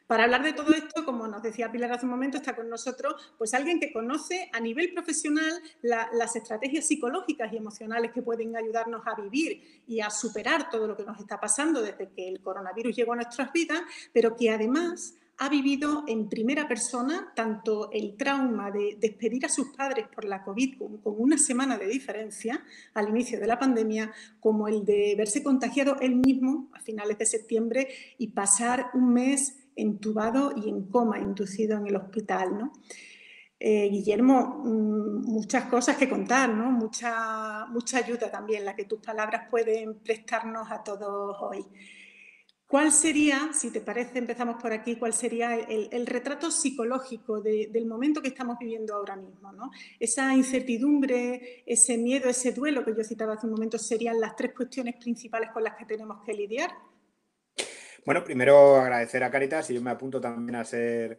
Para hablar de todo esto, como nos decía Pilar hace un momento, está con nosotros pues alguien que conoce a nivel profesional las estrategias psicológicas y emocionales que pueden ayudarnos a vivir y a superar todo lo que nos está pasando desde que el coronavirus llegó a nuestras vidas, pero que además ha vivido en primera persona tanto el trauma de despedir a sus padres por la COVID con una semana de diferencia al inicio de la pandemia, como el de verse contagiado él mismo a finales de septiembre y pasar un mes entubado y en coma, inducido en el hospital, ¿no? Guillermo, muchas cosas que contar, ¿no? Mucha ayuda también la que tus palabras pueden prestarnos a todos hoy. ¿Cuál sería, si te parece, empezamos por aquí, cuál sería el retrato psicológico del momento que estamos viviendo ahora mismo, ¿no? Esa incertidumbre, ese miedo, ese duelo que yo citaba hace un momento, ¿serían las tres cuestiones principales con las que tenemos que lidiar? Bueno, primero agradecer a Cáritas y yo me apunto también a ser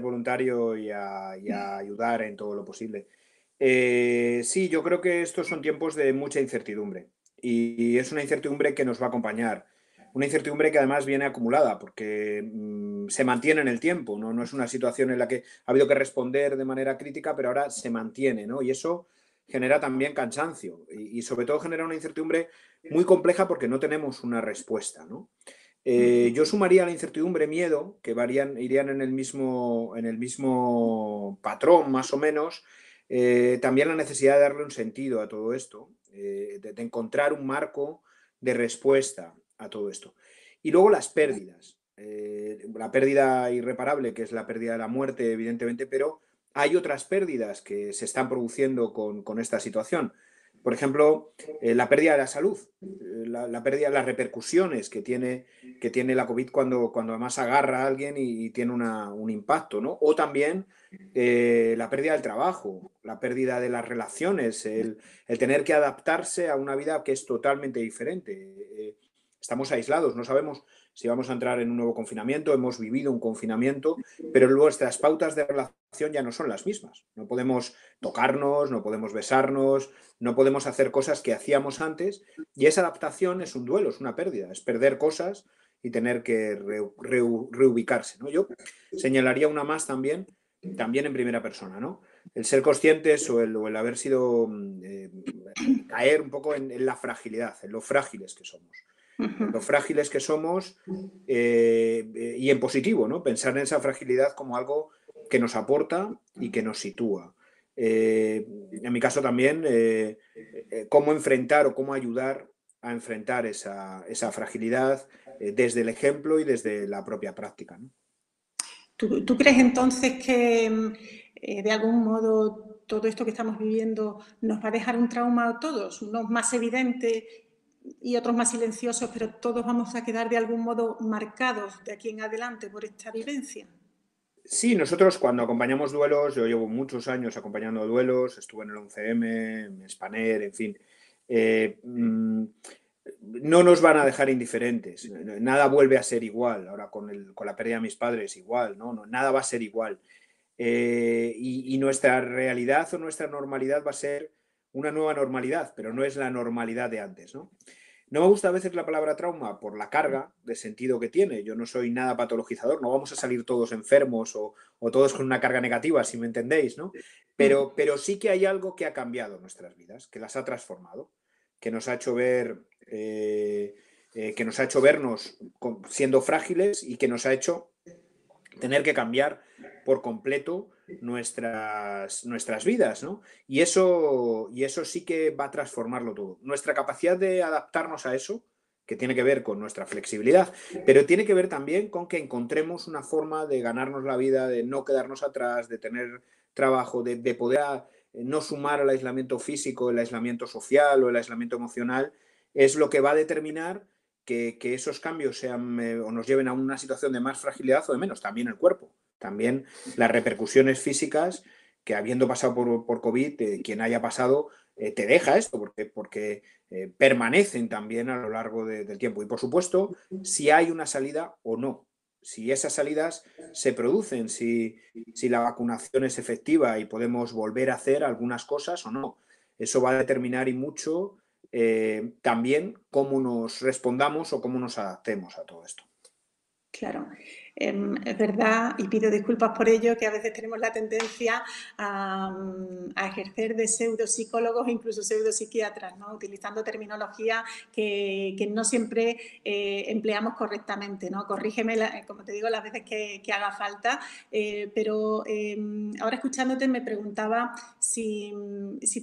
voluntario y a ayudar en todo lo posible. Sí, yo creo que estos son tiempos de mucha incertidumbre y es una incertidumbre que nos va a acompañar. Una incertidumbre que además viene acumulada porque se mantiene en el tiempo, ¿no? No es una situación en la que ha habido que responder de manera crítica, pero ahora se mantiene, ¿no? Y eso genera también cansancio y sobre todo genera una incertidumbre muy compleja porque no tenemos una respuesta, ¿no? Yo sumaría a la incertidumbre miedo, que irían en el mismo patrón, más o menos, también la necesidad de darle un sentido a todo esto, de encontrar un marco de respuesta a todo esto. Y luego las pérdidas. La pérdida irreparable, que es la pérdida de la muerte, evidentemente, pero hay otras pérdidas que se están produciendo con esta situación. Por ejemplo, la pérdida de la salud, la pérdida, las repercusiones que tiene la COVID cuando además agarra a alguien y tiene un impacto, ¿no? O también la pérdida del trabajo, la pérdida de las relaciones, el tener que adaptarse a una vida que es totalmente diferente. Estamos aislados, no sabemos si vamos a entrar en un nuevo confinamiento, hemos vivido un confinamiento, pero nuestras pautas de relación ya no son las mismas. No podemos tocarnos, no podemos besarnos, no podemos hacer cosas que hacíamos antes y esa adaptación es un duelo, es una pérdida, es perder cosas y tener que reubicarse, ¿no? Yo señalaría una más también en primera persona, ¿no? El ser conscientes o el haber sido, caer un poco en la fragilidad, en lo frágiles que somos. En lo frágiles que somos y en positivo, ¿no? Pensar en esa fragilidad como algo que nos aporta y que nos sitúa. En mi caso también, cómo enfrentar o cómo ayudar a enfrentar esa fragilidad desde el ejemplo y desde la propia práctica, ¿no? ¿Tú crees entonces que de algún modo todo esto que estamos viviendo nos va a dejar un trauma a todos, unos más evidentes y otros más silenciosos, pero todos vamos a quedar de algún modo marcados de aquí en adelante por esta vivencia? Sí, nosotros cuando acompañamos duelos, yo llevo muchos años acompañando duelos, estuve en el 11M, en Spanair, en fin. eh, mm, no nos van a dejar indiferentes. Nada vuelve a ser igual. Ahora con la pérdida de mis padres, igual, ¿no? Nada va a ser igual. Y nuestra realidad o nuestra normalidad va a ser una nueva normalidad, pero no es la normalidad de antes, ¿no? No me gusta a veces la palabra trauma por la carga de sentido que tiene. Yo no soy nada patologizador, no vamos a salir todos enfermos o todos con una carga negativa, si me entendéis, ¿no? Pero sí que hay algo que ha cambiado nuestras vidas, que las ha transformado, que nos ha hecho ver, que nos ha hecho vernos siendo frágiles y que nos ha hecho tener que cambiar por completo nuestras vidas, ¿no? Y eso sí que va a transformarlo todo. Nuestra capacidad de adaptarnos a eso, que tiene que ver con nuestra flexibilidad, pero tiene que ver también con que encontremos una forma de ganarnos la vida, de no quedarnos atrás, de tener trabajo, de poder no sumar al aislamiento físico, el aislamiento social o el aislamiento emocional, es lo que va a determinar que esos cambios sean o nos lleven a una situación de más fragilidad o de menos, también el cuerpo, también las repercusiones físicas que habiendo pasado por COVID, quien haya pasado, te deja esto, porque permanecen también a lo largo del tiempo. Y por supuesto, si hay una salida o no, si esas salidas se producen, si la vacunación es efectiva y podemos volver a hacer algunas cosas o no. Eso va a determinar y mucho también cómo nos respondamos o cómo nos adaptemos a todo esto. Claro. Es verdad, y pido disculpas por ello, que a veces tenemos la tendencia a ejercer de pseudopsicólogos e incluso pseudopsiquiatras, ¿no? Utilizando terminología que no siempre empleamos correctamente, ¿no? Corrígeme, como te digo, las veces que haga falta, pero ahora escuchándote me preguntaba si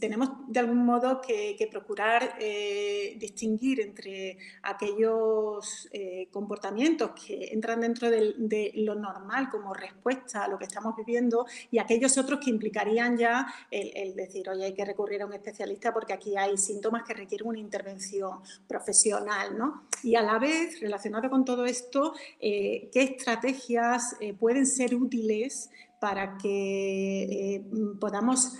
tenemos de algún modo que procurar distinguir entre aquellos comportamientos que entran dentro de lo normal como respuesta a lo que estamos viviendo y aquellos otros que implicarían ya el decir, oye, hay que recurrir a un especialista porque aquí hay síntomas que requieren una intervención profesional, ¿no? Y a la vez, relacionado con todo esto, ¿qué estrategias pueden ser útiles para que podamos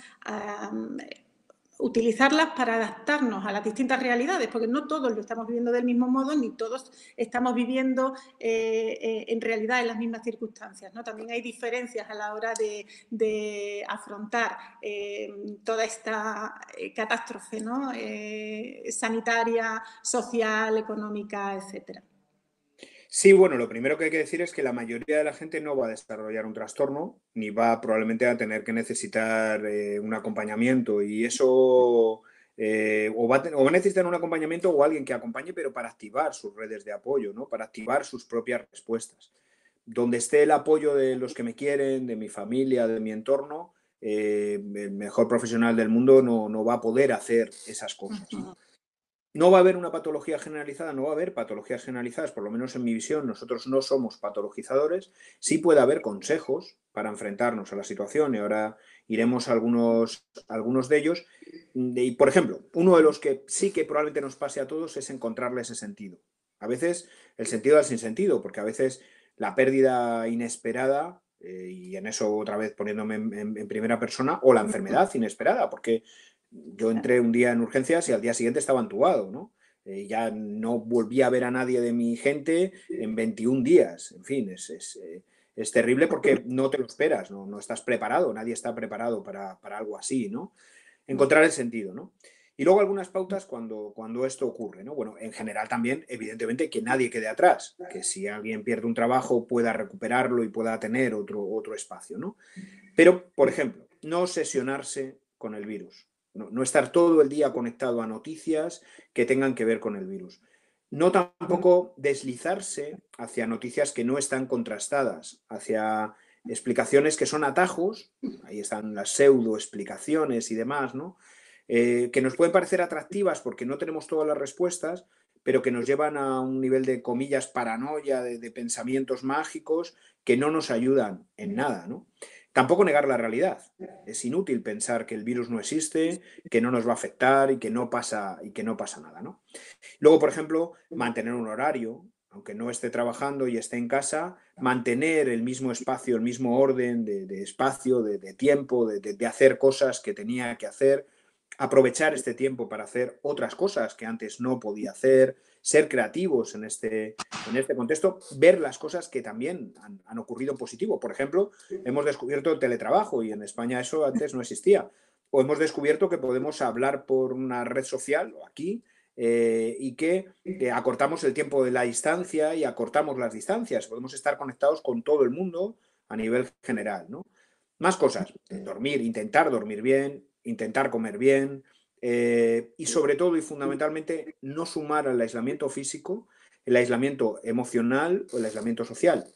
utilizarlas para adaptarnos a las distintas realidades, porque no todos lo estamos viviendo del mismo modo, ni todos estamos viviendo en realidad en las mismas circunstancias, ¿no? También hay diferencias a la hora de afrontar toda esta catástrofe, ¿no? Sanitaria, social, económica, etcétera. Sí, bueno, lo primero que hay que decir es que la mayoría de la gente no va a desarrollar un trastorno, ni va probablemente a tener que necesitar un acompañamiento. Y eso, o va a necesitar un acompañamiento o alguien que acompañe, pero para activar sus redes de apoyo, ¿no? Para activar sus propias respuestas. Donde esté el apoyo de los que me quieren, de mi familia, de mi entorno, el mejor profesional del mundo no va a poder hacer esas cosas, ¿no? No va a haber una patología generalizada, no va a haber patologías generalizadas, por lo menos en mi visión, nosotros no somos patologizadores. Sí puede haber consejos para enfrentarnos a la situación y ahora iremos a algunos de ellos. Y, por ejemplo, uno de los que sí que probablemente nos pase a todos es encontrarle ese sentido. A veces el sentido al sinsentido, porque a veces la pérdida inesperada, y en eso otra vez poniéndome en primera persona, o la enfermedad inesperada, porque yo entré un día en urgencias y al día siguiente estaba entubado, ¿no? Ya no volví a ver a nadie de mi gente en 21 días. En fin, es terrible porque no te lo esperas, no estás preparado, nadie está preparado para algo así, ¿no? Encontrar el sentido, ¿no? Y luego algunas pautas cuando esto ocurre, ¿no? Bueno, en general también, evidentemente, que nadie quede atrás, que si alguien pierde un trabajo pueda recuperarlo y pueda tener otro espacio, ¿no? Pero, por ejemplo, no obsesionarse con el virus. No estar todo el día conectado a noticias que tengan que ver con el virus. No tampoco deslizarse hacia noticias que no están contrastadas, hacia explicaciones que son atajos, ahí están las pseudo explicaciones y demás, ¿no? Que nos pueden parecer atractivas porque no tenemos todas las respuestas, pero que nos llevan a un nivel de comillas paranoia, de pensamientos mágicos que no nos ayudan en nada, ¿no? Tampoco negar la realidad. Es inútil pensar que el virus no existe, que no nos va a afectar y que no pasa nada, ¿no? Luego, por ejemplo, mantener un horario, aunque no esté trabajando y esté en casa, mantener el mismo espacio, el mismo orden de espacio, de tiempo, de hacer cosas que tenía que hacer, aprovechar este tiempo para hacer otras cosas que antes no podía hacer, ser creativos en este contexto, ver las cosas que también han ocurrido en positivo. Por ejemplo, hemos descubierto el teletrabajo y en España eso antes no existía. O hemos descubierto que podemos hablar por una red social o aquí y que acortamos el tiempo de la distancia y acortamos las distancias. Podemos estar conectados con todo el mundo a nivel general, ¿no? Más cosas, dormir, intentar dormir bien, intentar comer bien y sobre todo y fundamentalmente no sumar al aislamiento físico el aislamiento emocional o el aislamiento social.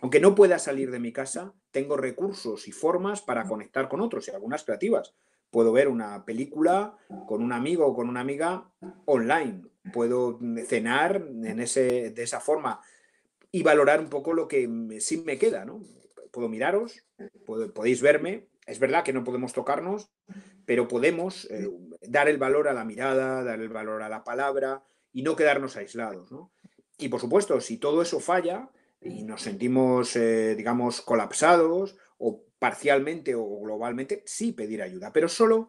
Aunque no pueda salir de mi casa, tengo recursos y formas para conectar con otros y algunas creativas. Puedo ver una película con un amigo o con una amiga online. Puedo cenar de esa forma y valorar un poco lo que sí me queda, ¿no? Puedo miraros, podéis verme. Es verdad que no podemos tocarnos, pero podemos dar el valor a la mirada, dar el valor a la palabra y no quedarnos aislados, ¿no? Y por supuesto, si todo eso falla y nos sentimos, digamos, colapsados o parcialmente o globalmente, sí pedir ayuda, pero solo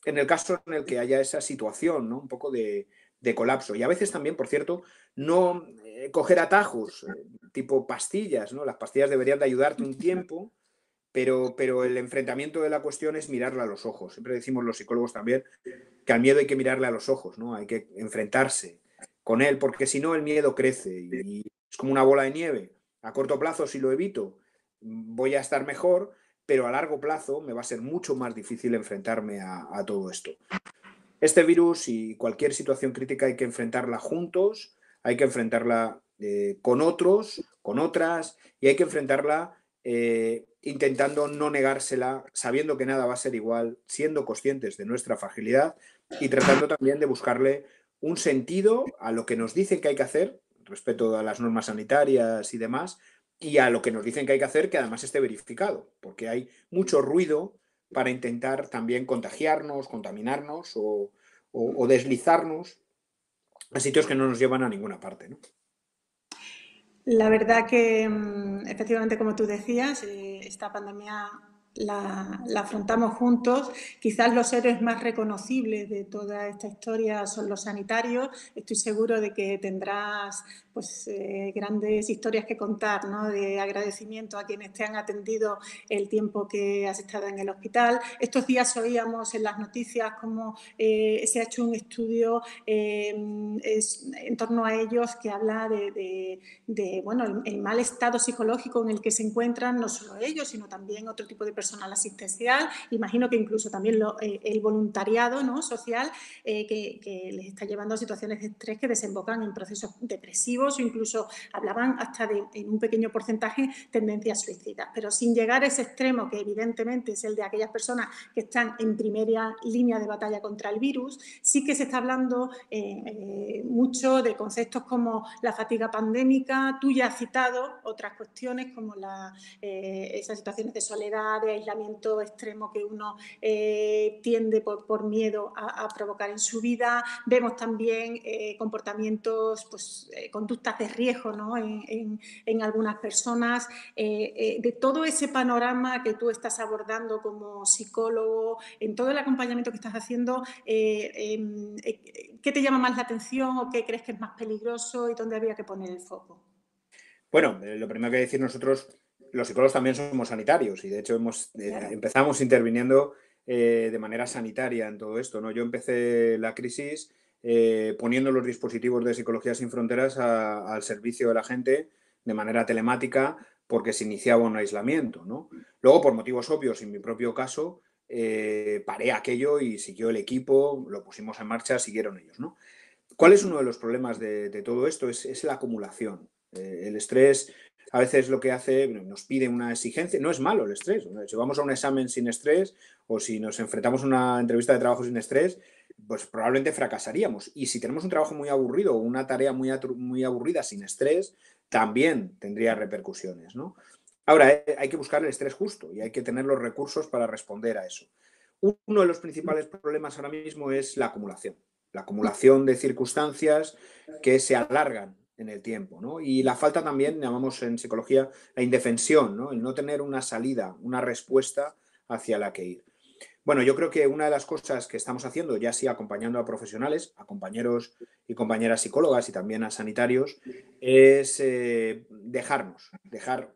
en el caso en el que haya esa situación, ¿no? Un poco de colapso. Y a veces también, por cierto, no coger atajos, tipo pastillas, ¿no? Las pastillas deberían de ayudarte un tiempo, pero el enfrentamiento de la cuestión es mirarla a los ojos. Siempre decimos los psicólogos también que al miedo hay que mirarle a los ojos, ¿no? Hay que enfrentarse con él, porque si no el miedo crece y es como una bola de nieve. A corto plazo, si lo evito, voy a estar mejor, pero a largo plazo me va a ser mucho más difícil enfrentarme a todo esto. Este virus y cualquier situación crítica hay que enfrentarla juntos, hay que enfrentarla con otros, con otras, y hay que enfrentarla intentando no negársela, sabiendo que nada va a ser igual, siendo conscientes de nuestra fragilidad y tratando también de buscarle un sentido a lo que nos dicen que hay que hacer, respecto a las normas sanitarias y demás, y a lo que nos dicen que hay que hacer que además esté verificado, porque hay mucho ruido para intentar también contagiarnos, contaminarnos o deslizarnos a sitios que no nos llevan a ninguna parte, ¿no? La verdad que, efectivamente, como tú decías, esta pandemia la afrontamos juntos. Quizás los héroes más reconocibles de toda esta historia son los sanitarios. Estoy seguro de que tendrás pues, grandes historias que contar, ¿no? De agradecimiento a quienes te han atendido el tiempo que has estado en el hospital. Estos días oíamos en las noticias cómo se ha hecho un estudio en torno a ellos que habla de bueno, el mal estado psicológico en el que se encuentran no solo ellos, sino también otro tipo de personal asistencial. Imagino que incluso también el voluntariado, ¿no?, social, que les está llevando a situaciones de estrés que desembocan en procesos depresivos o incluso hablaban hasta de, en un pequeño porcentaje, tendencias suicidas. Pero sin llegar a ese extremo, que evidentemente es el de aquellas personas que están en primera línea de batalla contra el virus, sí que se está hablando mucho de conceptos como la fatiga pandémica. Tú ya has citado otras cuestiones como esas situaciones de soledad, de aislamiento extremo que uno tiende por miedo a provocar en su vida. Vemos también comportamientos, pues, conductas de riesgo, ¿no?, en algunas personas. De todo ese panorama que tú estás abordando como psicólogo, en todo el acompañamiento que estás haciendo, ¿qué te llama más la atención o qué crees que es más peligroso y dónde habría que poner el foco? Bueno, lo primero que decir, nosotros, los psicólogos, también somos sanitarios y de hecho Claro. empezamos interviniendo de manera sanitaria en todo esto, ¿no? Yo empecé la crisis poniendo los dispositivos de Psicología Sin Fronteras al servicio de la gente de manera telemática porque se iniciaba un aislamiento, ¿no? Luego, por motivos obvios, en mi propio caso, paré aquello y siguió el equipo, lo pusimos en marcha, siguieron ellos, ¿no? ¿Cuál es uno de los problemas de todo esto? Es la acumulación. El estrés a veces lo que hace, nos pide una exigencia. No es malo el estrés. Si vamos a un examen sin estrés o si nos enfrentamos a una entrevista de trabajo sin estrés, pues probablemente fracasaríamos. Y si tenemos un trabajo muy aburrido o una tarea muy aburrida sin estrés, también tendría repercusiones, ¿no? Ahora, hay que buscar el estrés justo y hay que tener los recursos para responder a eso. Uno de los principales problemas ahora mismo es la acumulación de circunstancias que se alargan en el tiempo, ¿no? Y la falta también, llamamos en psicología, la indefensión, ¿no? El no tener una salida, una respuesta hacia la que ir. Bueno, yo creo que una de las cosas que estamos haciendo, ya sí acompañando a profesionales, a compañeros y compañeras psicólogas y también a sanitarios, es dejar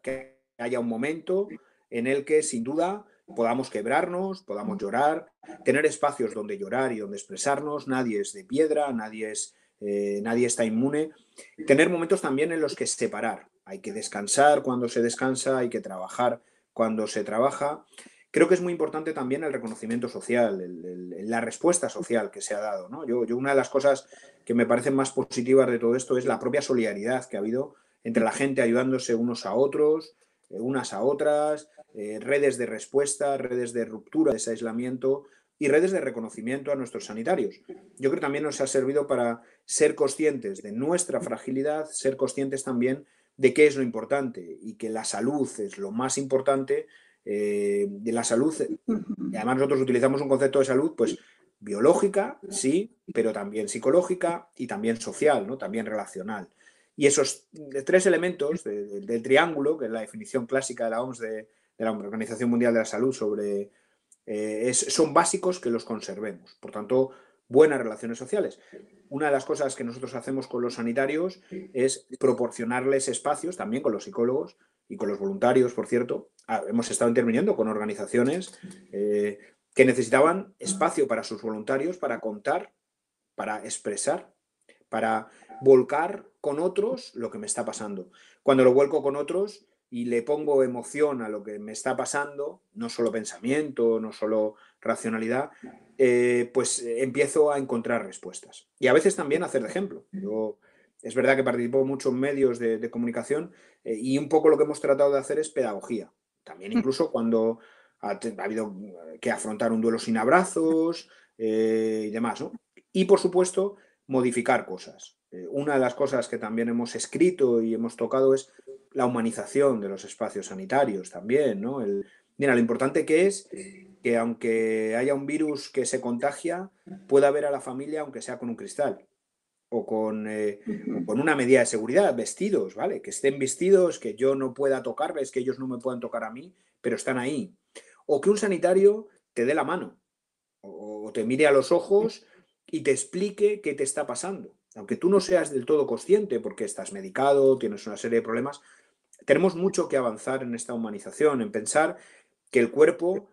que haya un momento en el que sin duda podamos quebrarnos, podamos llorar, tener espacios donde llorar y donde expresarnos. Nadie es de piedra, nadie está inmune. Tener momentos también en los que separar. Hay que descansar cuando se descansa, hay que trabajar cuando se trabaja. Creo que es muy importante también el reconocimiento social, la respuesta social que se ha dado, ¿no? Yo una de las cosas que me parecen más positivas de todo esto es la propia solidaridad que ha habido entre la gente ayudándose unos a otros, unas a otras, redes de respuesta, redes de ruptura de ese aislamiento y redes de reconocimiento a nuestros sanitarios. Yo creo que también nos ha servido para ser conscientes de nuestra fragilidad, ser conscientes también de qué es lo importante y que la salud es lo más importante de la salud. Y además nosotros utilizamos un concepto de salud, pues, biológica, sí, pero también psicológica y también social, ¿no? También relacional. Y esos tres elementos del triángulo, que es la definición clásica de la OMS, de la Organización Mundial de la Salud, son básicos que los conservemos. Por tanto, buenas relaciones sociales. Una de las cosas que nosotros hacemos con los sanitarios es proporcionarles espacios, también con los psicólogos y con los voluntarios, por cierto. Hemos estado interviniendo con organizaciones que necesitaban espacio para sus voluntarios, para contar, para expresar, para volcar con otros lo que me está pasando. Cuando lo vuelco con otros y le pongo emoción a lo que me está pasando, no solo pensamiento, no solo racionalidad, pues empiezo a encontrar respuestas. Y a veces también a hacer de ejemplo. Yo, es verdad que participo mucho en medios de comunicación y un poco lo que hemos tratado de hacer es pedagogía. También incluso cuando ha habido que afrontar un duelo sin abrazos y demás, ¿no? Y por supuesto, modificar cosas. Una de las cosas que también hemos escrito y hemos tocado es la humanización de los espacios sanitarios también, ¿no? Mira, lo importante que es que aunque haya un virus que se contagia, pueda ver a la familia aunque sea con un cristal o con una medida de seguridad, vestidos, ¿vale? Que estén vestidos, que yo no pueda tocarles, que ellos no me puedan tocar a mí, pero están ahí. O que un sanitario te dé la mano o te mire a los ojos y te explique qué te está pasando. Aunque tú no seas del todo consciente porque estás medicado, tienes una serie de problemas, tenemos mucho que avanzar en esta humanización, en pensar que el cuerpo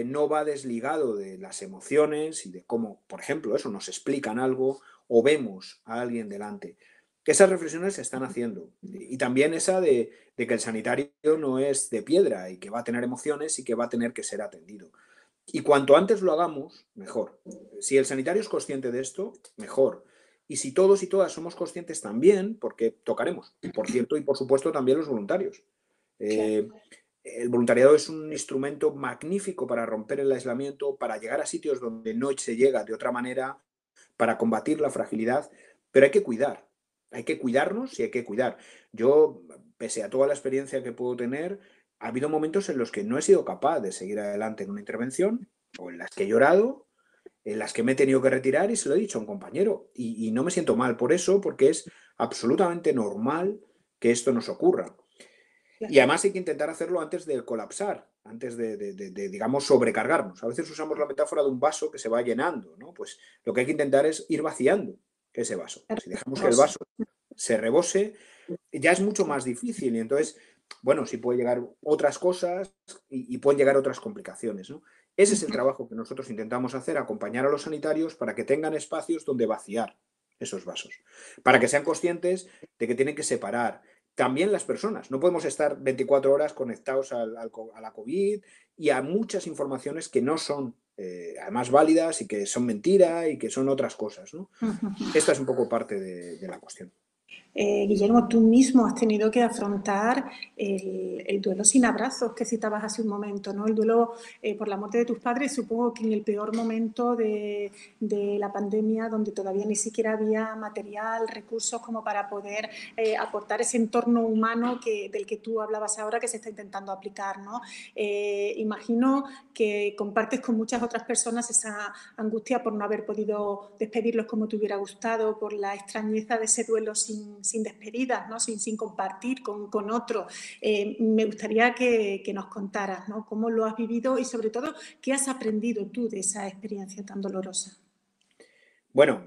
no va desligado de las emociones y de cómo, por ejemplo, eso nos explican algo o vemos a alguien delante. Esas reflexiones se están haciendo. Y también esa de que el sanitario no es de piedra y que va a tener emociones y que va a tener que ser atendido. Y cuanto antes lo hagamos, mejor. Si el sanitario es consciente de esto, mejor. Y si todos y todas somos conscientes también, porque tocaremos, por cierto, y por supuesto también los voluntarios. Claro. El voluntariado es un instrumento magnífico para romper el aislamiento, para llegar a sitios donde no se llega de otra manera, para combatir la fragilidad, pero hay que cuidar. Hay que cuidarnos y hay que cuidar. Yo, pese a toda la experiencia que puedo tener, ha habido momentos en los que no he sido capaz de seguir adelante en una intervención, o en las que he llorado, en las que me he tenido que retirar y se lo he dicho a un compañero. Y no me siento mal por eso, porque es absolutamente normal que esto nos ocurra. Y además hay que intentar hacerlo antes de colapsar, antes de, digamos, sobrecargarnos. A veces usamos la metáfora de un vaso que se va llenando, ¿no? Pues lo que hay que intentar es ir vaciando ese vaso. Si dejamos que el vaso se rebose, ya es mucho más difícil y entonces, bueno, sí puede llegar otras cosas y pueden llegar otras complicaciones, ¿no? Ese es el trabajo que nosotros intentamos hacer, acompañar a los sanitarios para que tengan espacios donde vaciar esos vasos, para que sean conscientes de que tienen que separar. También las personas, no podemos estar 24 horas conectados a la COVID y a muchas informaciones que no son además válidas y que son mentira y que son otras cosas, ¿no? Esta es un poco parte de la cuestión. Guillermo, tú mismo has tenido que afrontar el duelo sin abrazos que citabas hace un momento, ¿no? El duelo por la muerte de tus padres, supongo que en el peor momento de la pandemia, donde todavía ni siquiera había material, recursos como para poder aportar ese entorno humano del que tú hablabas ahora, que se está intentando aplicar, ¿no? Imagino que compartes con muchas otras personas esa angustia por no haber podido despedirlos como te hubiera gustado, por la extrañeza de ese duelo sin despedidas, ¿no? sin compartir con otro. Me gustaría que nos contaras, ¿no? Cómo lo has vivido y sobre todo qué has aprendido tú de esa experiencia tan dolorosa. Bueno,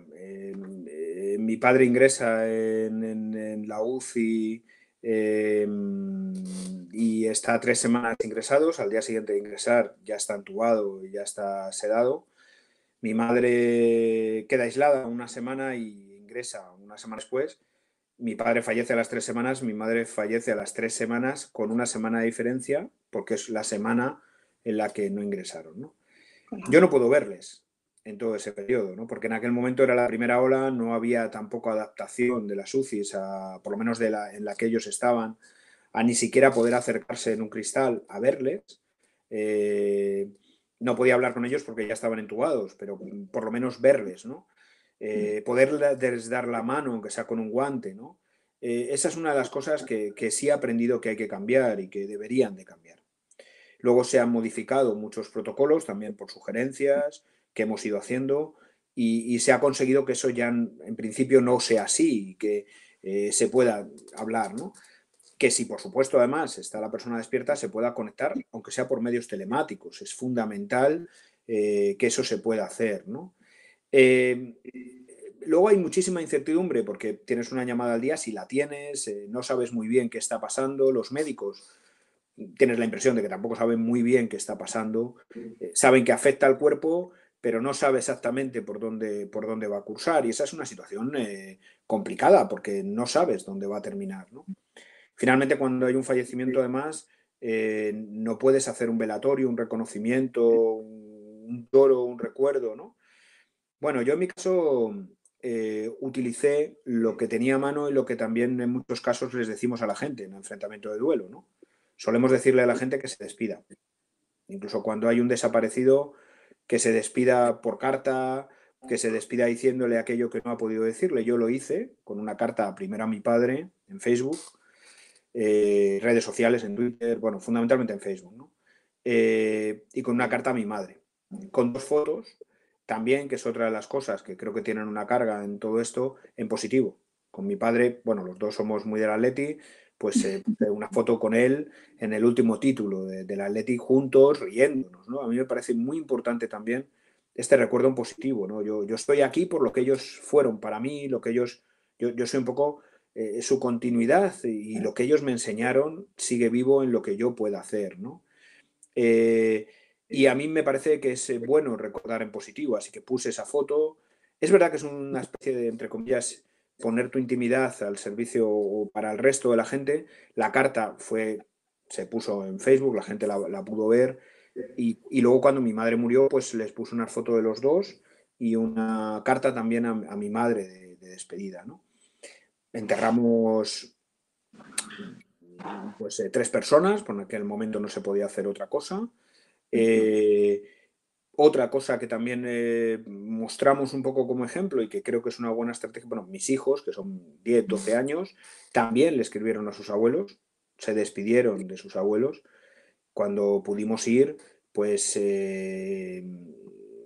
mi padre ingresa en la UCI y está 3 semanas ingresados. Al día siguiente de ingresar ya está entubado y ya está sedado. Mi madre queda aislada una semana y ingresa una semana después. Mi padre fallece a las 3 semanas, mi madre fallece a las 3 semanas con una semana de diferencia porque es la semana en la que no ingresaron, ¿no? Yo no puedo verles en todo ese periodo, ¿no? Porque en aquel momento era la primera ola, no había tampoco adaptación de las UCIs, por lo menos en la que ellos estaban, a ni siquiera poder acercarse en un cristal a verles. No podía hablar con ellos porque ya estaban entubados, pero por lo menos verles, ¿no? Poderles dar la mano, aunque sea con un guante, ¿no? Esa es una de las cosas que sí he aprendido que hay que cambiar y que deberían de cambiar. Luego se han modificado muchos protocolos, también por sugerencias que hemos ido haciendo, y se ha conseguido que eso ya en principio no sea así y que se pueda hablar, ¿no? Que si por supuesto además está la persona despierta se pueda conectar, aunque sea por medios telemáticos. Es fundamental que eso se pueda hacer, ¿no? Eh, Luego hay muchísima incertidumbre porque tienes una llamada al día, si la tienes, no sabes muy bien qué está pasando. Los médicos tienes la impresión de que tampoco saben muy bien qué está pasando, saben que afecta al cuerpo, pero no sabe exactamente por dónde va a cursar. Y esa es una situación complicada porque no sabes dónde va a terminar, ¿no? Finalmente, cuando hay un fallecimiento, además, no puedes hacer un velatorio, un reconocimiento, un lloro, un recuerdo, ¿no? Bueno, yo en mi caso utilicé lo que tenía a mano y lo que también en muchos casos les decimos a la gente en el enfrentamiento de duelo, ¿no? Solemos decirle a la gente que se despida. Incluso cuando hay un desaparecido, que se despida por carta, que se despida diciéndole aquello que no ha podido decirle. Yo lo hice con una carta primero a mi padre en Facebook, redes sociales, en Twitter, bueno, fundamentalmente en Facebook, ¿no? Y con una carta a mi madre, con 2 fotos, también, que es otra de las cosas que creo que tienen una carga en todo esto, en positivo. Con mi padre, bueno, los dos somos muy del Atleti, pues una foto con él en el último título del Atleti juntos, riéndonos, ¿no? A mí me parece muy importante también este recuerdo en positivo, ¿no? Yo estoy aquí por lo que ellos fueron para mí, lo que ellos, yo soy un poco su continuidad y lo que ellos me enseñaron sigue vivo en lo que yo pueda hacer, ¿no? Eh, y a mí me parece que es bueno recordar en positivo, así que puse esa foto. Es verdad que es una especie de, entre comillas, poner tu intimidad al servicio o para el resto de la gente. La carta se puso en Facebook, la gente la pudo ver. Y luego cuando mi madre murió, pues les puse una foto de los dos y una carta también a mi madre de despedida, ¿no? Enterramos pues 3 personas, por aquel momento no se podía hacer otra cosa. Eh, Otra cosa que también mostramos un poco como ejemplo y que creo que es una buena estrategia, bueno, mis hijos, que son 10 12 años, también le escribieron a sus abuelos, se despidieron de sus abuelos. Cuando pudimos ir, pues,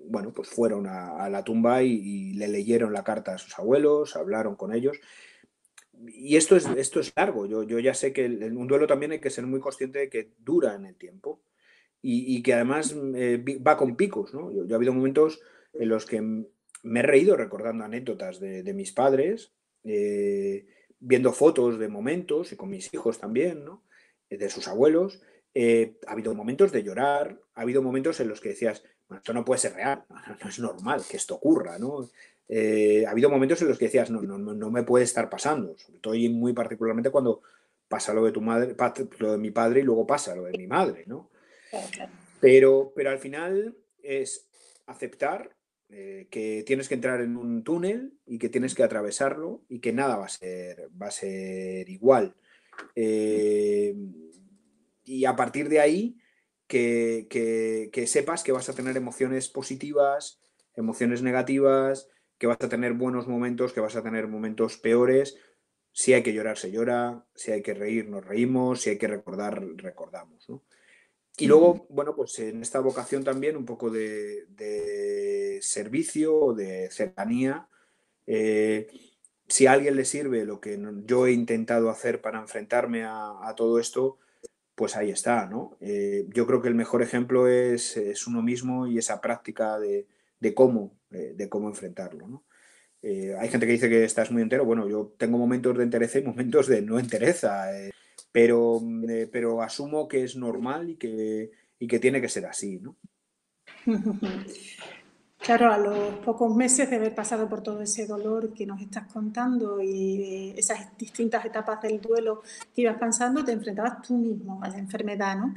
bueno, pues fueron a la tumba y le leyeron la carta a sus abuelos, hablaron con ellos. Y esto es largo. Yo ya sé que en un duelo también hay que ser muy consciente de que dura en el tiempo y que además va con picos, ¿no? Yo ha habido momentos en los que me he reído recordando anécdotas de mis padres, eh, viendo fotos de momentos y con mis hijos también, ¿no? De sus abuelos. Ha habido momentos de llorar, ha habido momentos en los que decías, bueno, esto no puede ser real, no es normal que esto ocurra, ¿no? Ha habido momentos en los que decías, no me puede estar pasando, sobre todo y muy particularmente cuando pasa lo de tu madre, lo de mi padre y luego pasa lo de mi madre, ¿no? Claro, claro. Pero al final es aceptar que tienes que entrar en un túnel y que tienes que atravesarlo y que nada va a ser igual. Eh, y a partir de ahí, que sepas que vas a tener emociones positivas, emociones negativas, que vas a tener buenos momentos, que vas a tener momentos peores. Si hay que llorar, se llora. Si hay que reír, nos reímos. Si hay que recordar, recordamos, ¿no? Y luego, bueno, pues en esta vocación también un poco de servicio, de cercanía. Eh, si a alguien le sirve lo que yo he intentado hacer para enfrentarme a todo esto, pues ahí está, ¿no? Yo creo que el mejor ejemplo es uno mismo y esa práctica de cómo enfrentarlo, ¿no? Hay gente que dice que estás muy entero. Bueno, yo tengo momentos de entereza y momentos de no entereza, pero asumo que es normal y que tiene que ser así, ¿no? Claro, a los pocos meses de haber pasado por todo ese dolor que nos estás contando y esas distintas etapas del duelo que ibas pasando, te enfrentabas tú mismo a la enfermedad, ¿no?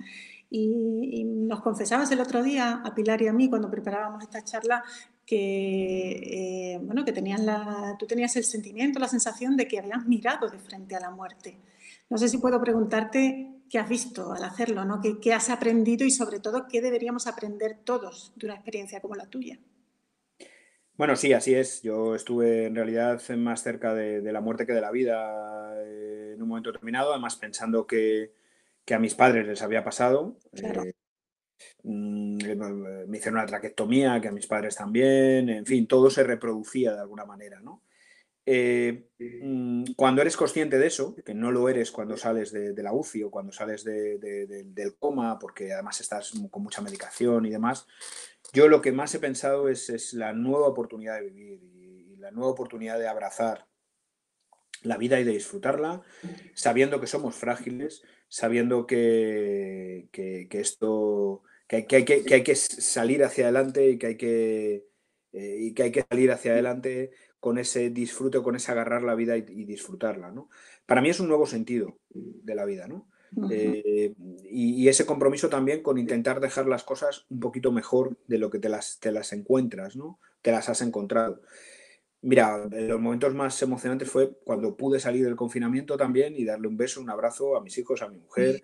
Y nos confesabas el otro día, a Pilar y a mí, cuando preparábamos esta charla, que, bueno, que tú tenías el sentimiento, la sensación de que habías mirado de frente a la muerte. No sé si puedo preguntarte qué has visto al hacerlo, ¿no? ¿Qué has aprendido y sobre todo qué deberíamos aprender todos de una experiencia como la tuya? Bueno, sí, así es. Yo estuve en realidad más cerca de la muerte que de la vida en un momento determinado, además pensando que a mis padres les había pasado. Claro. Me hicieron una traquectomía, que a mis padres también, en fin, todo se reproducía de alguna manera, ¿no? Cuando eres consciente de eso, que no lo eres cuando sales de la UCI o cuando sales del coma, porque además estás con mucha medicación y demás, yo lo que más he pensado es la nueva oportunidad de vivir y la nueva oportunidad de abrazar la vida y de disfrutarla, sabiendo que somos frágiles, sabiendo que que hay que salir hacia adelante y que hay que salir hacia adelante con ese disfrute, con ese agarrar la vida y disfrutarla, ¿no? Para mí es un nuevo sentido de la vida, ¿no? Ujú. Eh, y ese compromiso también con intentar dejar las cosas un poquito mejor de lo que te las encuentras, ¿no? Te las has encontrado. Mira, los momentos más emocionantes fue cuando pude salir del confinamiento también y darle un beso, un abrazo a mis hijos, a mi mujer.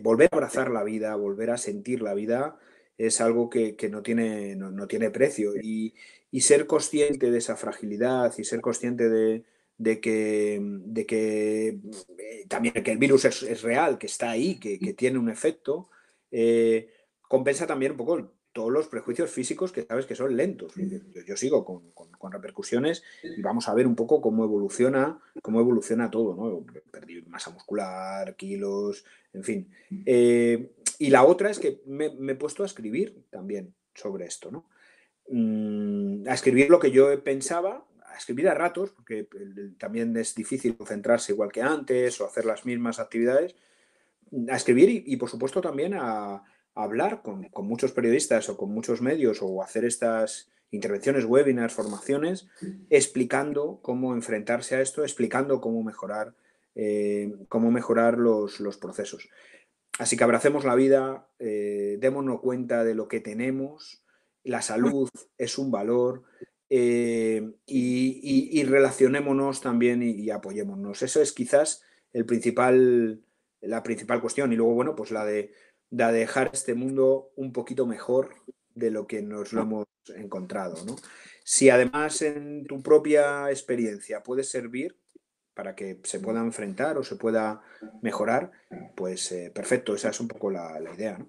Volver a abrazar la vida, volver a sentir la vida, es algo que no tiene, no tiene precio. Y ser consciente de esa fragilidad y ser consciente de que también que el virus es real, que está ahí, que tiene un efecto, compensa también un poco todos los prejuicios físicos que sabes que son lentos. Yo sigo con repercusiones y vamos a ver un poco cómo evoluciona todo, ¿no? Perdí masa muscular, kilos, en fin. Y la otra es que me he puesto a escribir también sobre esto, ¿no? A escribir lo que yo pensaba, a escribir a ratos, porque también es difícil concentrarse igual que antes o hacer las mismas actividades, a escribir por supuesto también a hablar con muchos periodistas o con muchos medios o hacer estas intervenciones, webinars, formaciones, explicando cómo enfrentarse a esto, explicando cómo mejorar los procesos. Así que abracemos la vida, démonos cuenta de lo que tenemos, la salud es un valor y relacionémonos también y apoyémonos. Eso es quizás la principal cuestión. Y luego, bueno, pues la de dejar este mundo un poquito mejor de lo que nos lo hemos encontrado, ¿no? Si además en tu propia experiencia puede servir para que se pueda enfrentar o se pueda mejorar, pues perfecto, esa es un poco la idea, ¿no?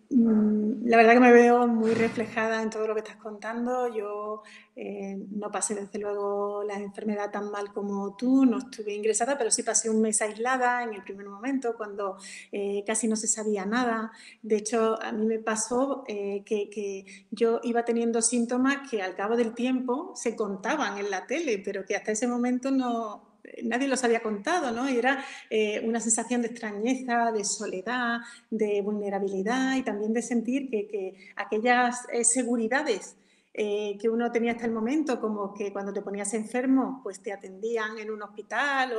La verdad que me veo muy reflejada en todo lo que estás contando. Yo no pasé desde luego la enfermedad tan mal como tú, no estuve ingresada, pero sí pasé un mes aislada en el primer momento cuando casi no se sabía nada. De hecho, a mí me pasó que yo iba teniendo síntomas que al cabo del tiempo se contaban en la tele, pero que hasta ese momento nadie los había contado, ¿no? Y era una sensación de extrañeza, de soledad, de vulnerabilidad y también de sentir que aquellas seguridades que uno tenía hasta el momento, como que cuando te ponías enfermo, pues te atendían en un hospital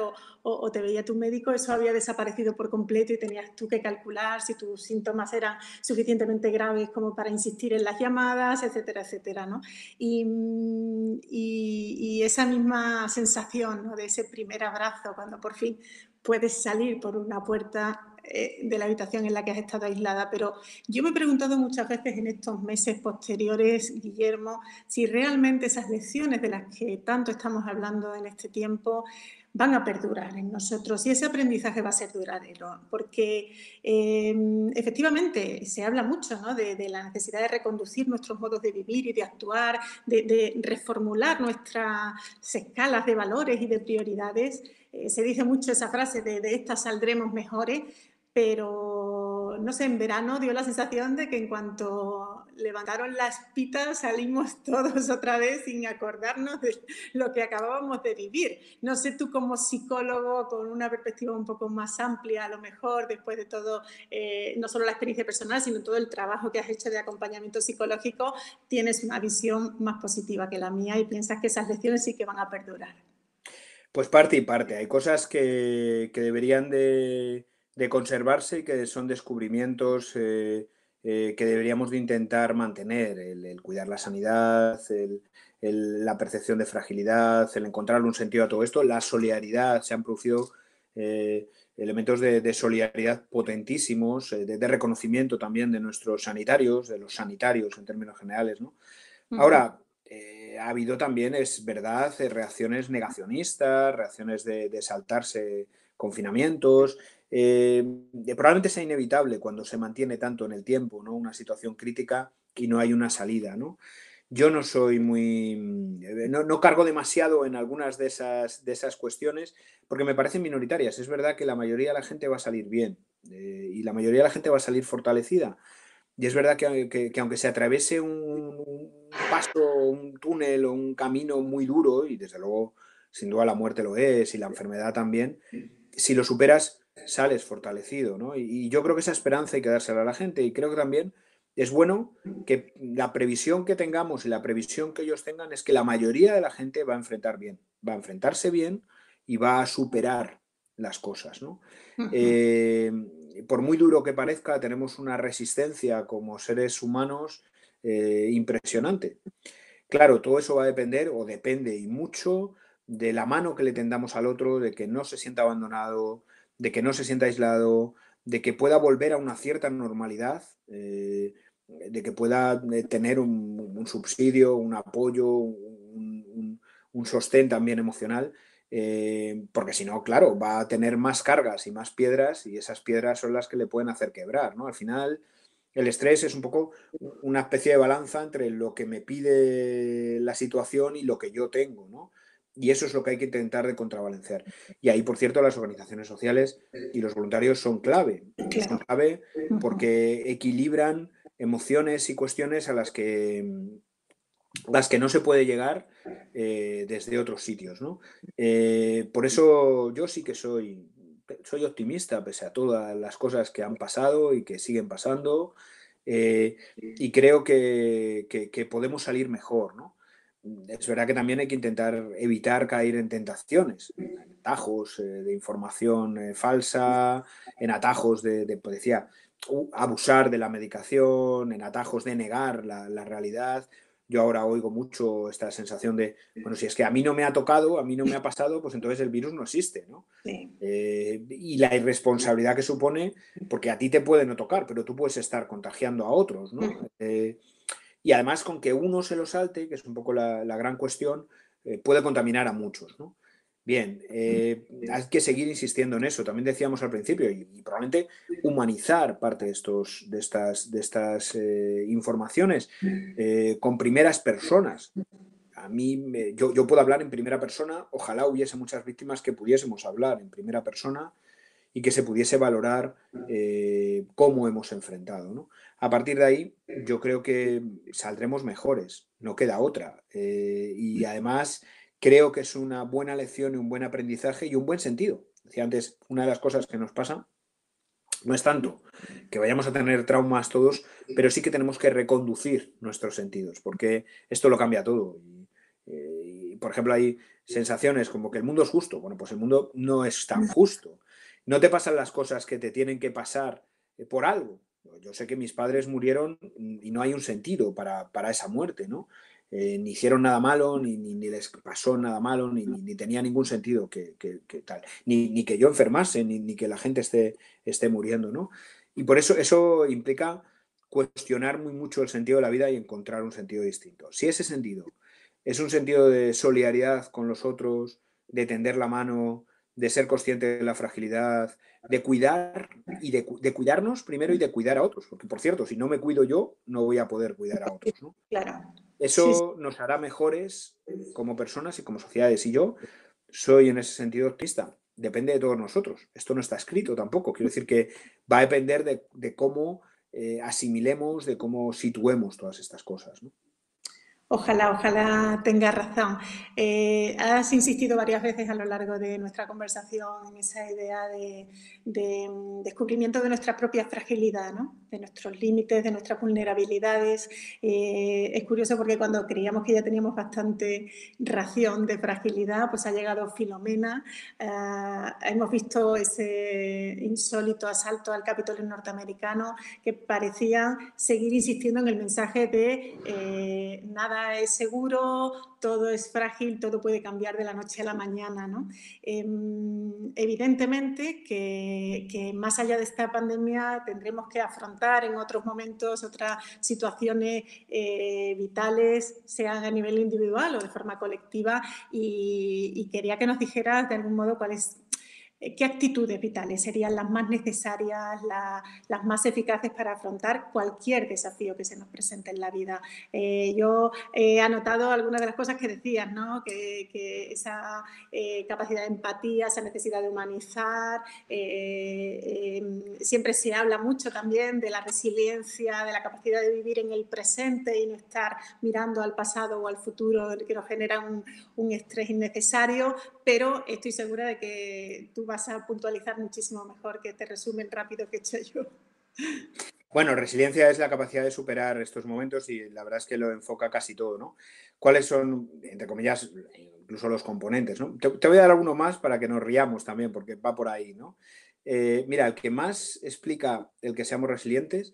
o te veía tu médico, eso había desaparecido por completo y tenías tú que calcular si tus síntomas eran suficientemente graves como para insistir en las llamadas, etcétera, etcétera, ¿no? Y esa misma sensación, ¿no? De ese primer abrazo, cuando por fin puedes salir por una puerta de la habitación en la que has estado aislada, pero yo me he preguntado muchas veces en estos meses posteriores, Guillermo, si realmente esas lecciones de las que tanto estamos hablando en este tiempo van a perdurar en nosotros y ese aprendizaje va a ser duradero, porque efectivamente se habla mucho, ¿no? de la necesidad de reconducir nuestros modos de vivir y de actuar, de reformular nuestras escalas de valores y de prioridades. Se dice mucho esa frase de estas saldremos mejores, pero no sé, en verano dio la sensación de que en cuanto levantaron las pitas salimos todos otra vez sin acordarnos de lo que acabábamos de vivir. No sé tú como psicólogo con una perspectiva un poco más amplia, a lo mejor después de todo, no solo la experiencia personal, sino todo el trabajo que has hecho de acompañamiento psicológico, tienes una visión más positiva que la mía y piensas que esas lecciones sí que van a perdurar. Pues parte y parte. Hay cosas que deberían de conservarse y que son descubrimientos que deberíamos de intentar mantener. El cuidar la sanidad, la percepción de fragilidad, el encontrar un sentido a todo esto, la solidaridad. Se han producido elementos de solidaridad potentísimos, de reconocimiento también de nuestros sanitarios, de los sanitarios en términos generales, ¿no? Uh -huh. Ahora, ha habido también, es verdad, reacciones negacionistas, reacciones de saltarse confinamientos. Probablemente sea inevitable cuando se mantiene tanto en el tiempo, ¿no? Una situación crítica y no hay una salida, ¿no? Yo no soy muy. No cargo demasiado en algunas de esas cuestiones porque me parecen minoritarias. Es verdad que la mayoría de la gente va a salir bien y la mayoría de la gente va a salir fortalecida. Y es verdad que aunque se atraviese un paso, un túnel o un camino muy duro, y desde luego, sin duda la muerte lo es, y la enfermedad también, si lo superas, sales fortalecido, ¿no? Y yo creo que esa esperanza hay que dársela a la gente y creo que también es bueno que la previsión que tengamos y la previsión que ellos tengan es que la mayoría de la gente va a enfrentar bien, va a enfrentarse bien y va a superar las cosas, ¿no? Ujú. Eh, por muy duro que parezca, tenemos una resistencia como seres humanos impresionante. Claro, todo eso va a depender, o depende y mucho, de la mano que le tendamos al otro, de que no se sienta abandonado, de que no se sienta aislado, de que pueda volver a una cierta normalidad, de que pueda tener un subsidio, un apoyo, un sostén también emocional, porque si no, claro, va a tener más cargas y más piedras y esas piedras son las que le pueden hacer quebrar, ¿no? Al final, el estrés es un poco una especie de balanza entre lo que me pide la situación y lo que yo tengo, ¿no? Y eso es lo que hay que intentar de contrabalancear. Y ahí, por cierto, las organizaciones sociales y los voluntarios son clave. Son Claro. clave Ujú. porque equilibran emociones y cuestiones a las que no se puede llegar desde otros sitios, ¿no? Por eso yo sí que soy optimista, pese a todas las cosas que han pasado y que siguen pasando, y creo que podemos salir mejor, ¿no? Es verdad que también hay que intentar evitar caer en tentaciones, en atajos de información falsa, en atajos pues decía, abusar de la medicación, en atajos de negar la realidad. Yo ahora oigo mucho esta sensación de, bueno, si es que a mí no me ha tocado, a mí no me ha pasado, pues entonces el virus no existe, ¿no? Sí. Y la irresponsabilidad que supone, porque a ti te puede no tocar, pero tú puedes estar contagiando a otros, ¿no? Ujú. Y además con que uno se lo salte, que es un poco la gran cuestión, puede contaminar a muchos, ¿no? Bien, hay que seguir insistiendo en eso. También decíamos al principio, y probablemente humanizar parte de estas informaciones con primeras personas. Yo puedo hablar en primera persona, ojalá hubiese muchas víctimas que pudiésemos hablar en primera persona y que se pudiese valorar cómo hemos enfrentado, ¿no? A partir de ahí, yo creo que saldremos mejores, no queda otra. Y además, creo que es una buena lección y un buen aprendizaje y un buen sentido. Decía antes, una de las cosas que nos pasa no es tanto que vayamos a tener traumas todos, pero sí que tenemos que reconducir nuestros sentidos, porque esto lo cambia todo. Por ejemplo, hay sensaciones como que el mundo es justo. Bueno, pues el mundo no es tan justo. No te pasan las cosas que te tienen que pasar por algo. Yo sé que mis padres murieron y no hay un sentido para esa muerte, ¿no? Ni hicieron nada malo, ni les pasó nada malo, ni tenía ningún sentido que tal. Ni que yo enfermase, ni que la gente esté muriendo, ¿no? Y por eso implica cuestionar muy mucho el sentido de la vida y encontrar un sentido distinto. Si ese sentido es un sentido de solidaridad con los otros, de tender la mano, de ser consciente de la fragilidad, de cuidar y de cuidarnos primero y de cuidar a otros. Porque, por cierto, si no me cuido yo, no voy a poder cuidar a otros, ¿no? Claro. Sí, sí. Eso nos hará mejores como personas y como sociedades. Y yo soy en ese sentido optimista. Depende de todos nosotros. Esto no está escrito tampoco. Quiero decir que va a depender de cómo asimilemos, de cómo situemos todas estas cosas, ¿no? Ojalá, ojalá tengas razón. Has insistido varias veces a lo largo de nuestra conversación en esa idea de descubrimiento de nuestra propia fragilidad, ¿no? De nuestros límites, de nuestras vulnerabilidades. Es curioso porque cuando creíamos que ya teníamos bastante ración de fragilidad, pues ha llegado Filomena. Hemos visto ese insólito asalto al Capitolio norteamericano que parecía seguir insistiendo en el mensaje de nada es seguro, todo es frágil, todo puede cambiar de la noche a la mañana, ¿no? Evidentemente que más allá de esta pandemia tendremos que afrontar en otros momentos otras situaciones vitales, sean a nivel individual o de forma colectiva, y quería que nos dijeras de algún modo cuál es ¿qué actitudes vitales serían las más necesarias, las más eficaces para afrontar cualquier desafío que se nos presente en la vida? Yo he anotado algunas de las cosas que decías, ¿no? Que esa capacidad de empatía, esa necesidad de humanizar, siempre se habla mucho también de la resiliencia, de la capacidad de vivir en el presente y no estar mirando al pasado o al futuro que nos genera un estrés innecesario, pero estoy segura de que tú tú vas a puntualizar muchísimo mejor que este resumen rápido que he hecho yo. Bueno, resiliencia es la capacidad de superar estos momentos y la verdad es que lo enfoca casi todo, ¿no? ¿Cuáles son, entre comillas, incluso los componentes, ¿no? Te voy a dar alguno más para que nos riamos también, porque va por ahí, ¿no? Mira, el que más explica el que seamos resilientes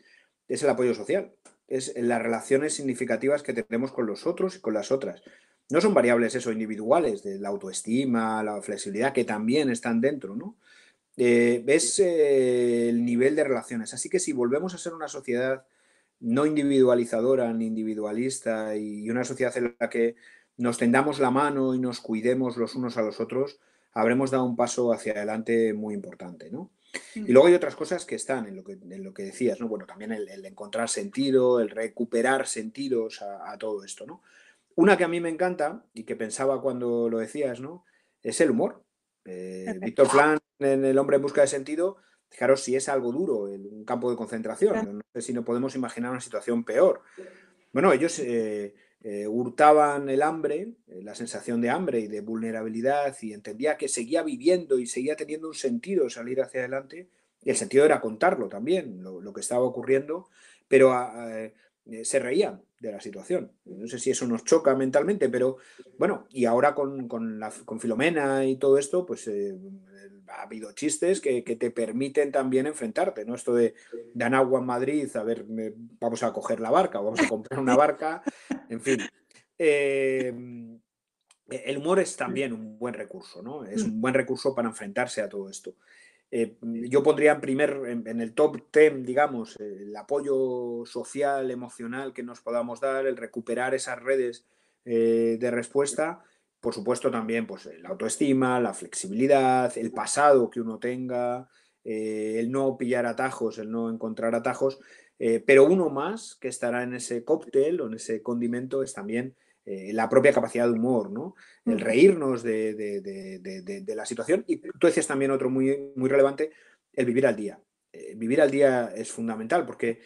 es el apoyo social, es las relaciones significativas que tenemos con los otros y con las otras. No son variables eso individuales, de la autoestima, la flexibilidad, que también están dentro, ¿no? Ves el nivel de relaciones. Así que si volvemos a ser una sociedad no individualizadora ni individualista y una sociedad en la que nos tendamos la mano y nos cuidemos los unos a los otros, habremos dado un paso hacia adelante muy importante, ¿no? Y luego hay otras cosas que están en lo que decías, ¿no? Bueno, también el encontrar sentido, el recuperar sentidos a todo esto, ¿no? Una que a mí me encanta y que pensaba cuando lo decías, ¿no? Es el humor. Víctor Frank en El hombre en busca de sentido, fijaros si es algo duro, un campo de concentración. No sé si no podemos imaginar una situación peor. Bueno, ellos hurtaban el hambre, la sensación de hambre y de vulnerabilidad y entendía que seguía viviendo y seguía teniendo un sentido salir hacia adelante. Y el sentido era contarlo también, lo que estaba ocurriendo, pero se reían de la situación. No sé si eso nos choca mentalmente, pero bueno, y ahora con Filomena y todo esto, pues ha habido chistes que te permiten también enfrentarte, ¿no? Esto de dan agua en Madrid, a ver, vamos a coger la barca, vamos a comprar una barca, en fin. El humor es también un buen recurso, ¿no? Es un buen recurso para enfrentarse a todo esto. Yo pondría en el top 10, digamos, el apoyo social, emocional que nos podamos dar, el recuperar esas redes de respuesta, por supuesto también pues, la autoestima, la flexibilidad, el pasado que uno tenga, el no pillar atajos, el no encontrar atajos, pero uno más que estará en ese cóctel o en ese condimento es también la propia capacidad de humor, ¿no? El reírnos de la situación. Y tú decías también otro muy, muy relevante, el vivir al día. Vivir al día es fundamental porque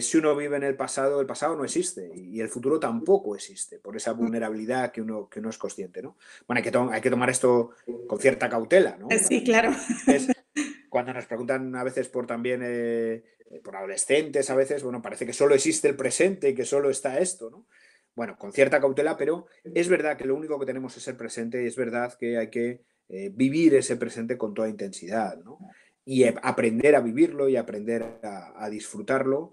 si uno vive en el pasado no existe y el futuro tampoco existe por esa vulnerabilidad que uno es consciente, ¿no? Bueno, hay que tomar esto con cierta cautela, ¿no? Sí, claro. Es, cuando nos preguntan a veces por también por adolescentes, a veces, bueno, parece que solo existe el presente y que solo está esto, ¿no? Bueno, con cierta cautela, pero es verdad que lo único que tenemos es el presente y es verdad que hay que vivir ese presente con toda intensidad, ¿no? Y aprender a vivirlo y aprender a disfrutarlo,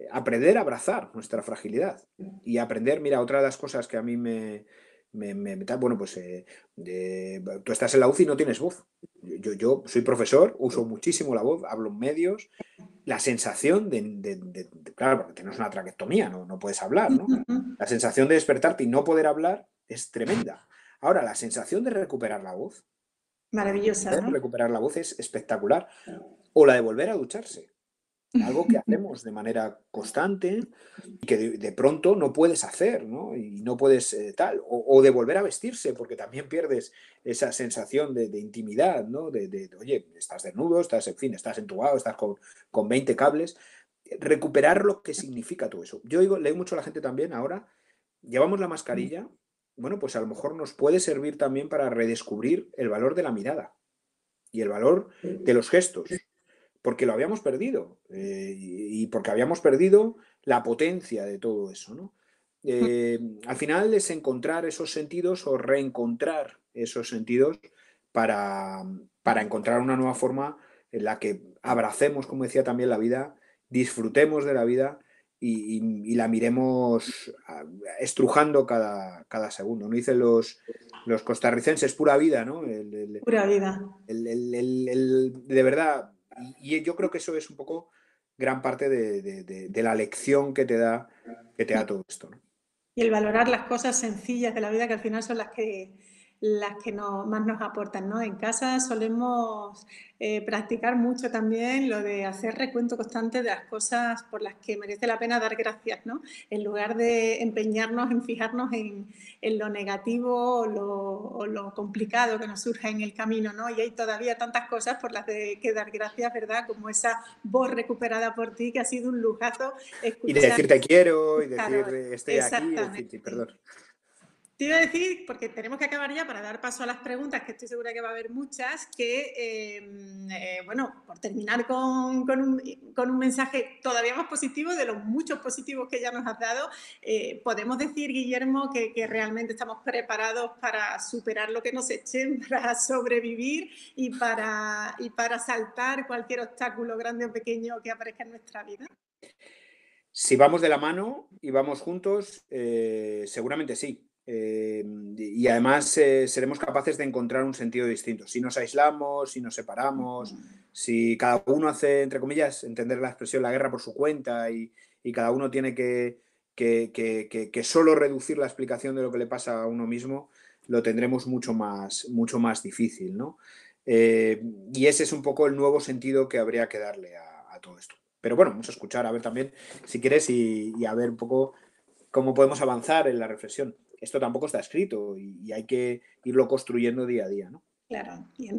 aprender a abrazar nuestra fragilidad y aprender, mira, otra de las cosas que a mí bueno, pues tú estás en la UCI y no tienes voz. Yo soy profesor, uso muchísimo la voz, hablo en medios, la sensación claro, porque tienes una traqueotomía, no puedes hablar, ¿no? La sensación de despertarte y no poder hablar es tremenda. Ahora, la sensación de recuperar la voz, Maravillosa, ¿no? recuperar la voz es espectacular. O la de volver a ducharse. Algo que hacemos de manera constante y que de pronto no puedes hacer, ¿no? Y no puedes tal. O de volver a vestirse, porque también pierdes esa sensación de intimidad, ¿no? Oye, estás desnudo, estás, en fin, estás entubado, estás con 20 cables. Recuperar lo que significa todo eso. Yo leo mucho a la gente también ahora, llevamos la mascarilla, bueno, pues a lo mejor nos puede servir también para redescubrir el valor de la mirada y el valor de los gestos porque lo habíamos perdido y porque habíamos perdido la potencia de todo eso, ¿no? Al final es encontrar esos sentidos o reencontrar esos sentidos para, para encontrar una nueva forma en la que abracemos, como decía también, la vida, disfrutemos de la vida y la miremos estrujando cada segundo. ¿No? Dicen los costarricenses, pura vida, ¿no? Pura vida. De verdad, y yo creo que eso es un poco gran parte de la lección que te da todo esto, ¿no? Y el valorar las cosas sencillas de la vida que al final son las que más nos aportan, ¿no? En casa solemos practicar mucho también lo de hacer recuento constante de las cosas por las que merece la pena dar gracias, ¿no? En lugar de empeñarnos en fijarnos en lo negativo o lo complicado que nos surja en el camino, ¿no? Y hay todavía tantas cosas por las que dar gracias, ¿verdad? Como esa voz recuperada por ti, que ha sido un lujazo Y de escuchar. decir te quiero, y decir Claro, estoy aquí, en fin, exactamente. sí, perdón. Te iba a decir, porque tenemos que acabar ya para dar paso a las preguntas, que estoy segura que va a haber muchas, que, bueno, por terminar con un mensaje todavía más positivo de los muchos positivos que ya nos has dado, podemos decir, Guillermo, que realmente estamos preparados para superar lo que nos echen, para sobrevivir y para saltar cualquier obstáculo grande o pequeño que aparezca en nuestra vida. Si vamos de la mano y vamos juntos, seguramente sí. Y además seremos capaces de encontrar un sentido distinto. Si nos aislamos, si nos separamos, si cada uno hace, entre comillas, entender la expresión, la guerra por su cuenta y cada uno tiene que solo reducir la explicación de lo que le pasa a uno mismo, lo tendremos mucho más difícil, ¿no? Y ese es un poco el nuevo sentido que habría que darle a todo esto. Pero bueno, vamos a escuchar, a ver también, si quieres, y a ver un poco cómo podemos avanzar en la reflexión. Esto tampoco está escrito y hay que irlo construyendo día a día, ¿no? Claro, y